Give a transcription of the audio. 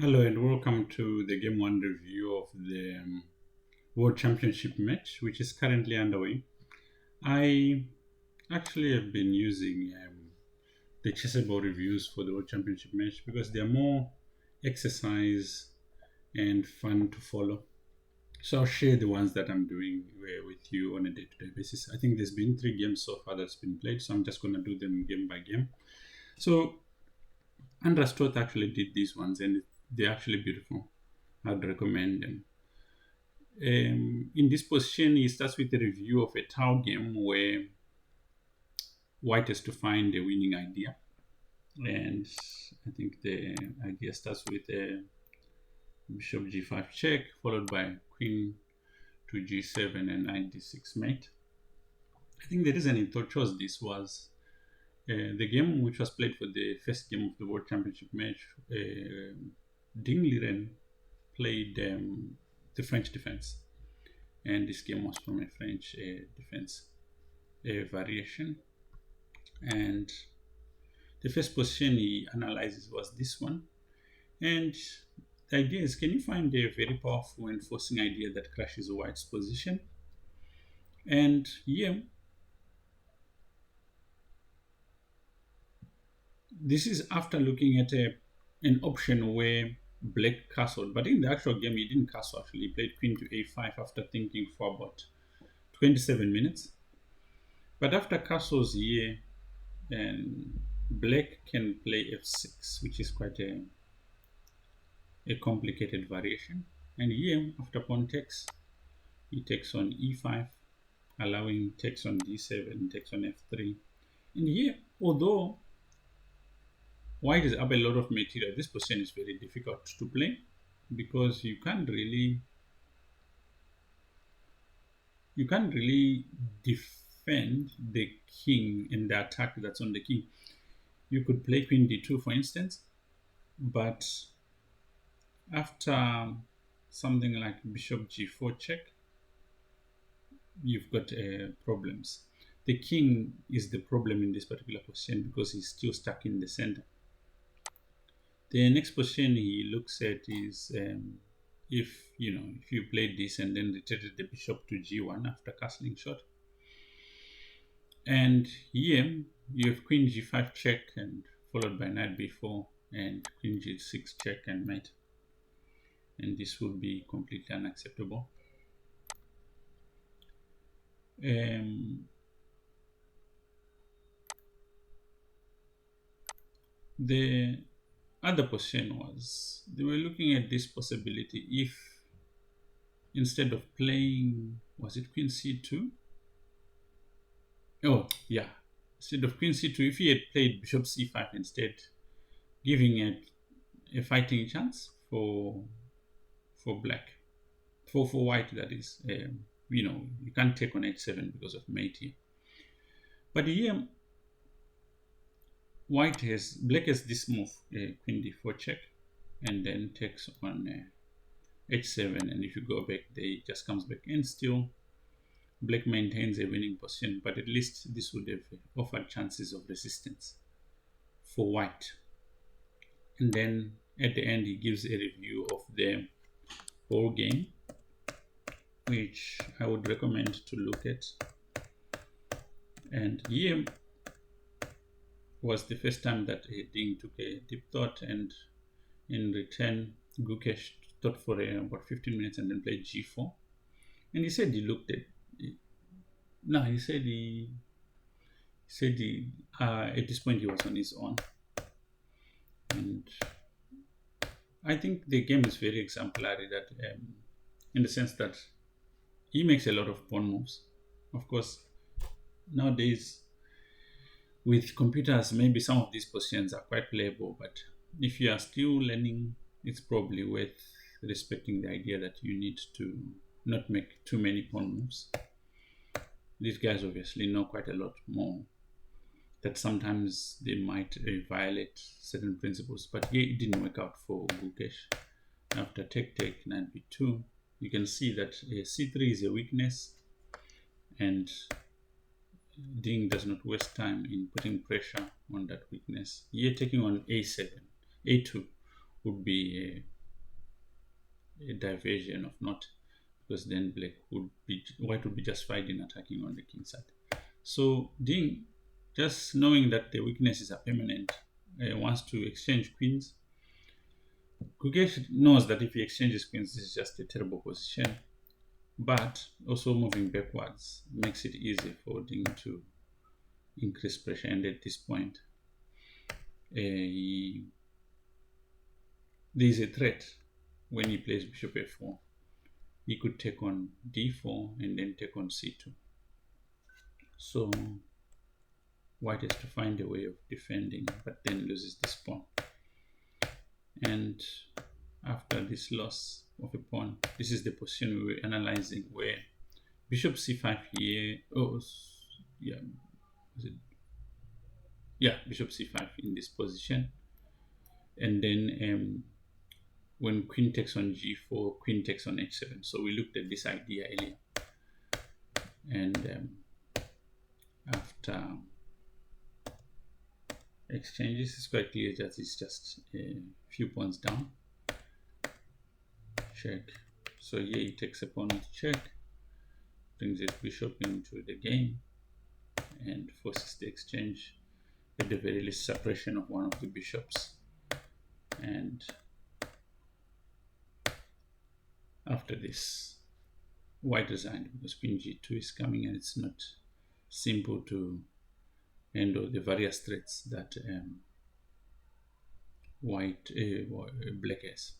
Hello and welcome to the Game 1 review of the World Championship match, which is currently underway. I actually have been using the Chessable reviews for the World Championship match because they're more exercise and fun to follow. So I'll share the ones that I'm doing with you on a day-to-day basis. I think there's been 3 games so far that's been played, so I'm just going to do them game by game. So Andras Toth actually did these ones and they're actually beautiful. I'd recommend them. In this position, he starts with a review of a Tau game where White has to find a winning idea. And I think the idea starts with a Bishop g5 check, followed by Queen to g7 and knight d6 mate. I think the reason he chose this was the game which was played for the first game of the World Championship match. Ding Liren played the French defense, and this game was from a French defense variation. And the first position he analyzes was this one. And the idea is, can you find a very powerful and forcing idea that crashes White's position? And yeah, this is after looking at an option where Black castled, but in the actual game he didn't castle actually. He played Queen to a5 after thinking for about 27 minutes. But after castles here, and Black can play f6, which is quite a complicated variation. And here, after pawn takes, he takes on e5, allowing takes on d7, takes on f3. And here, although White is up a lot of material, this position is very difficult to play because you can't really defend the king and the attack that's on the king. You could play Queen d2, for instance, but after something like Bishop g4 check, you've got problems. The king is the problem in this particular position because he's still stuck in the center. The next position he looks at is if you played this and then retreated the bishop to g1 after castling shot. And here you have Queen g5 check and followed by knight b4 and Queen g6 check and mate. And this would be completely unacceptable. The other position was they were looking at this possibility if instead of playing, was it Queen c2? Oh, yeah. Instead of Queen c2, if he had played Bishop c5 instead, giving it a fighting chance for black, for white, that is. You can't take on h7 because of mate here. But here, black has this move, Queen d4 check, and then takes on h7, and if you go back, they just comes back, and still Black maintains a winning position, but at least this would have offered chances of resistance for White. And then at the end, he gives a review of the whole game, which I would recommend to look at. And here was the first time that Ding took a deep thought, and in return, Gukesh thought for about 15 minutes and then played g4. And he said he looked at no, he said at this point he was on his own. And I think the game is very exemplary that in the sense that he makes a lot of pawn moves. Of course, nowadays with computers, maybe some of these positions are quite playable, but if you are still learning, it's probably worth respecting the idea that you need to not make too many pawn moves. These guys obviously know quite a lot more, that sometimes they might violate certain principles. But here it didn't work out for Gukesh. After take knight b2, you can see that c3 is a weakness, and Ding does not waste time in putting pressure on that weakness. Here taking on a7, a2 would be a diversion of not, because then white would be justified in attacking on the king side. So Ding, just knowing that the weaknesses are permanent, wants to exchange queens. Gugesh knows that if he exchanges queens, this is just a terrible position. But also moving backwards makes it easy for Ding to increase pressure. And at this point, there is a threat when he plays bishop f4. He could take on d4 and then take on c2. So white has to find a way of defending, but then loses this pawn. And after this loss of a pawn, this is the position we were analyzing, where bishop c5 here. Bishop c5 in this position, and then when queen takes on g4, queen takes on h7. So we looked at this idea earlier, and after exchanges, it's quite clear that it's just a few pawns down. Check. So here he takes a pawn with check, brings his bishop into the game, and forces the exchange, at the very least suppression of one of the bishops. And after this, white resigned because queen g2 is coming, and it's not simple to handle the various threats that black has.